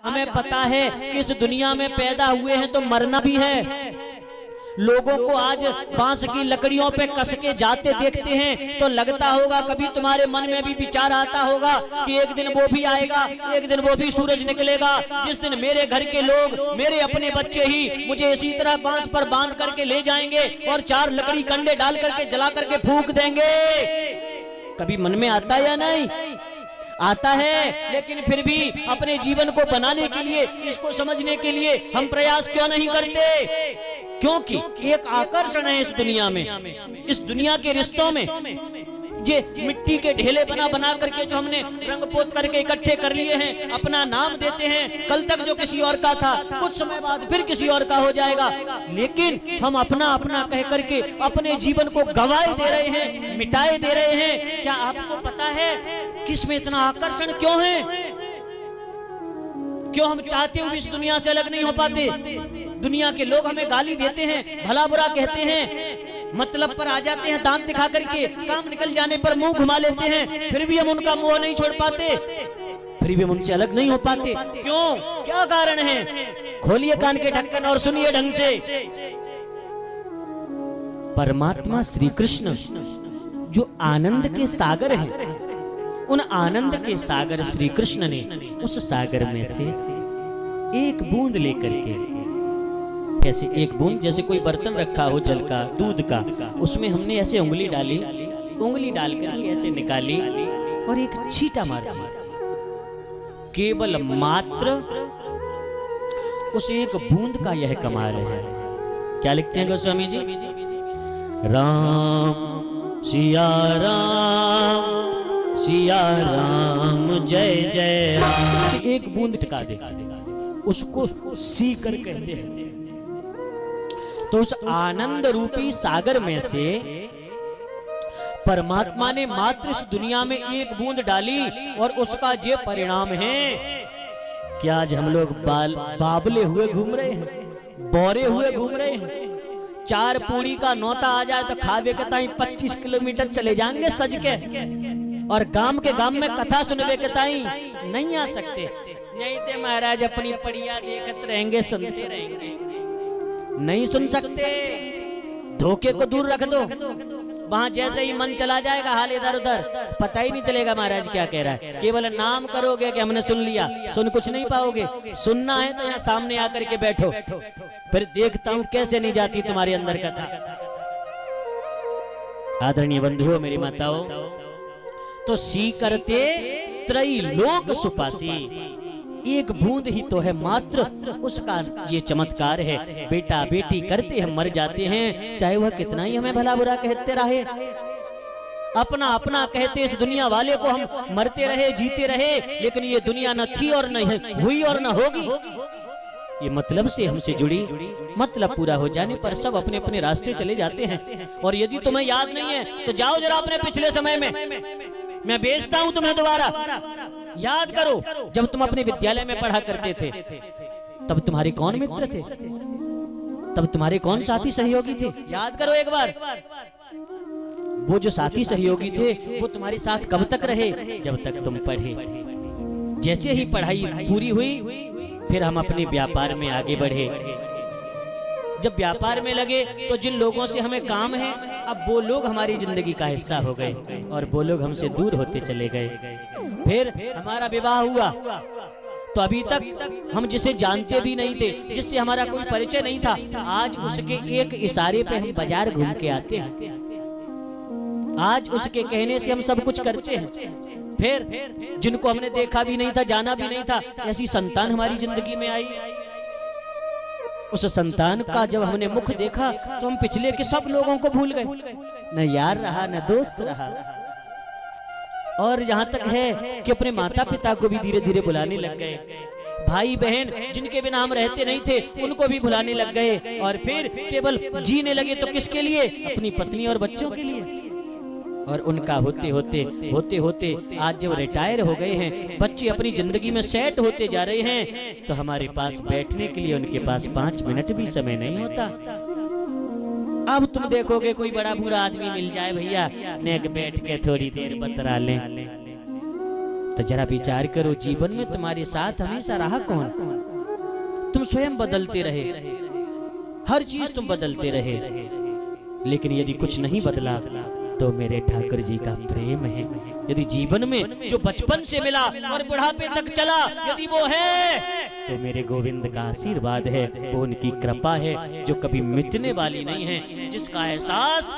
हमें पता है कि इस दुनिया में पैदा हुए हैं तो मरना भी है। लोगों को आज बांस की लकड़ियों पे कस के जाते देखते हैं तो लगता होगा, कभी तुम्हारे मन में भी विचार आता होगा कि एक दिन वो भी आएगा, एक दिन वो भी सूरज निकलेगा जिस दिन मेरे घर के लोग, मेरे अपने बच्चे ही मुझे इसी तरह बांस पर बांध करके ले जाएंगे और 4 लकड़ी कंडे डाल करके जला करके फूंक देंगे। कभी मन में आता या नहीं? आता है। लेकिन फिर भी अपने जीवन को बनाने के लिए, इसको समझने के लिए हम प्रयास क्यों नहीं करते? क्योंकि एक आकर्षण है इस दुनिया में, इस दुनिया के रिश्तों में। जे मिट्टी के ढेले बना बना करके जो हमने रंग पोत करके इकट्ठे कर लिए हैं, अपना नाम देते हैं। कल तक जो किसी और का था, कुछ समय बाद फिर किसी और का हो जाएगा। लेकिन हम अपना अपना कह करके अपने जीवन को गंवाए दे रहे हैं, मिटाए दे रहे हैं। क्या आपको पता है किस में इतना आकर्षण क्यों है? क्यों हम चाहते हुए इस दुनिया से अलग नहीं हो पाते? दुनिया के लोग हमें गाली देते हैं, भला बुरा कहते हैं, मतलब पर आ जाते हैं दांत दिखा करके, काम निकल जाने पर मुंह घुमा लेते हैं, फिर भी हम उनका मुंह नहीं छोड़ पाते, फिर भी हम उनसे अलग नहीं हो पाते। क्यों? क्या कारण है? खोलिए कान के ढक्कन और सुनिए ढंग से। परमात्मा श्री कृष्ण जो आनंद के सागर हैं, उन आनंद के सागर श्री कृष्ण ने उस सागर में से एक बूंद लेकर के, ऐसे एक बूंद, जैसे कोई बर्तन रखा हो जल का, दूध का, उसमें हमने ऐसे उंगली डाली, उंगली डाल करके ऐसे निकाली और एक छींटा मार दिया। केवल मात्र उस एक बूंद का यह कमाल है। क्या लिखते हैं गोस्वामी जी? राम सिया राम, सिया राम जय जय राम। एक बूंद टिका दे, उसको सीकर कहते हैं। तो उस आनंद रूपी सागर में से परमात्मा ने मात्र इस दुनिया में एक बूंद डाली और उसका ये परिणाम है कि आज हम लोग बाबले हुए घूम रहे हैं, बौरे हुए घूम रहे हैं। 4 पूरी का नौता आ जाए तो खावे के ताई 25 किलोमीटर चले जाएंगे सज के, और गांव के गांव में कथा सुनवे के ताई नहीं आ सकते। नहीं थे महाराज अपनी पड़िया देखते रहेंगे, सुनते रहेंगे, नहीं सुन सकते। धोखे को दूर रख दो, वहां जैसे ही मन चला जाएगा हाल इधर उधर, पता ही नहीं चलेगा महाराज क्या कह रहा है। केवल नाम करोगे कि हमने सुन लिया, सुन कुछ नहीं पाओगे। सुनना है तो यहाँ सामने आकर के बैठो, फिर देखता हूं कैसे नहीं जाती तुम्हारे अंदर कथा। आदरणीय बंधुओं, मेरी माताओं, तो सी करते त्रैलोक सुपासी, एक बूंद ही तो है मात्र, उसका ये चमत्कार है। बेटा बेटी करते हम मर जाते हैं, चाहे वह कितना ही हमें भला बुरा कहते रहे, अपना अपना कहते इस दुनिया वाले को हम मरते रहे, जीते रहे, लेकिन ये दुनिया न थी और न हुई और न होगी। ये मतलब से हमसे जुड़ी, मतलब पूरा हो जाने पर सब अपने अपने रास्ते चले जाते हैं। और यदि तुम्हें याद नहीं है तो जाओ जरा अपने पिछले समय में, मैं भेजता हूं तुम्हें दोबारा, याद करो। जब तुम अपने विद्यालय में पढ़ा करते थे तब तुम्हारे कौन मित्र थे, तब तुम्हारे कौन साथी सहयोगी थे? याद करो एक बार। वो जो साथी सहयोगी थे वो तुम्हारे साथ कब तक रहे? जब तक तुम पढ़े। जैसे ही पढ़ाई पूरी हुई फिर हम अपने व्यापार में आगे बढ़े। जब व्यापार में लगे तो जिन लोगों से हमें काम है, अब वो लोग हमारी जिंदगी का हिस्सा हो गए और वो लोग हमसे दूर होते चले गए। फिर हमारा विवाह हुआ तो अभी तक हम जिसे जानते भी नहीं थे, जिससे हमारा कोई परिचय नहीं था, आज उसके एक इशारे पे हम बाजार घूम के आते हैं, आज उसके कहने से हम सब कुछ करते हैं। फिर जिनको हमने देखा भी नहीं था, जाना भी नहीं था, ऐसी संतान हमारी जिंदगी में आई। उस संतान का जब हमने मुख देखा तो हम पिछले के सब लोगों को भूल गए, न यार रहा न दोस्त रहा। और जहां तक है कि अपने माता पिता को भी धीरे धीरे बुलाने लग गए, भाई बहन जिनके बिना हम रहते नहीं थे उनको भी भुलाने लग गए, और फिर केवल जीने लगे तो किसके लिए? अपनी पत्नी और बच्चों के लिए। और उनका होते होते आज जब रिटायर हो गए हैं, बच्चे अपनी जिंदगी में सेट होते जा रहे हैं, तो हमारे पास बैठने के लिए उनके पास 5 मिनट भी समय नहीं होता। अब तुम देखोगे कोई बड़ा बूढ़ा आदमी मिल जाए, भैया नेक बैठ के थोड़ी देर बतरा लें, तो जरा विचार करो, जीवन में तुम्हारे साथ हमेशा रहा कौन? तुम स्वयं बदलते रहे, हर चीज तुम बदलते रहे, लेकिन यदि कुछ नहीं बदला तो मेरे ठाकुर जी का प्रेम है। यदि जीवन में जो बचपन से मिला और बुढ़ापे तक चला, यदि वो है तो मेरे गोविंद का आशीर्वाद है, वो उनकी कृपा है जो कभी मिटने वाली नहीं है, जिसका एहसास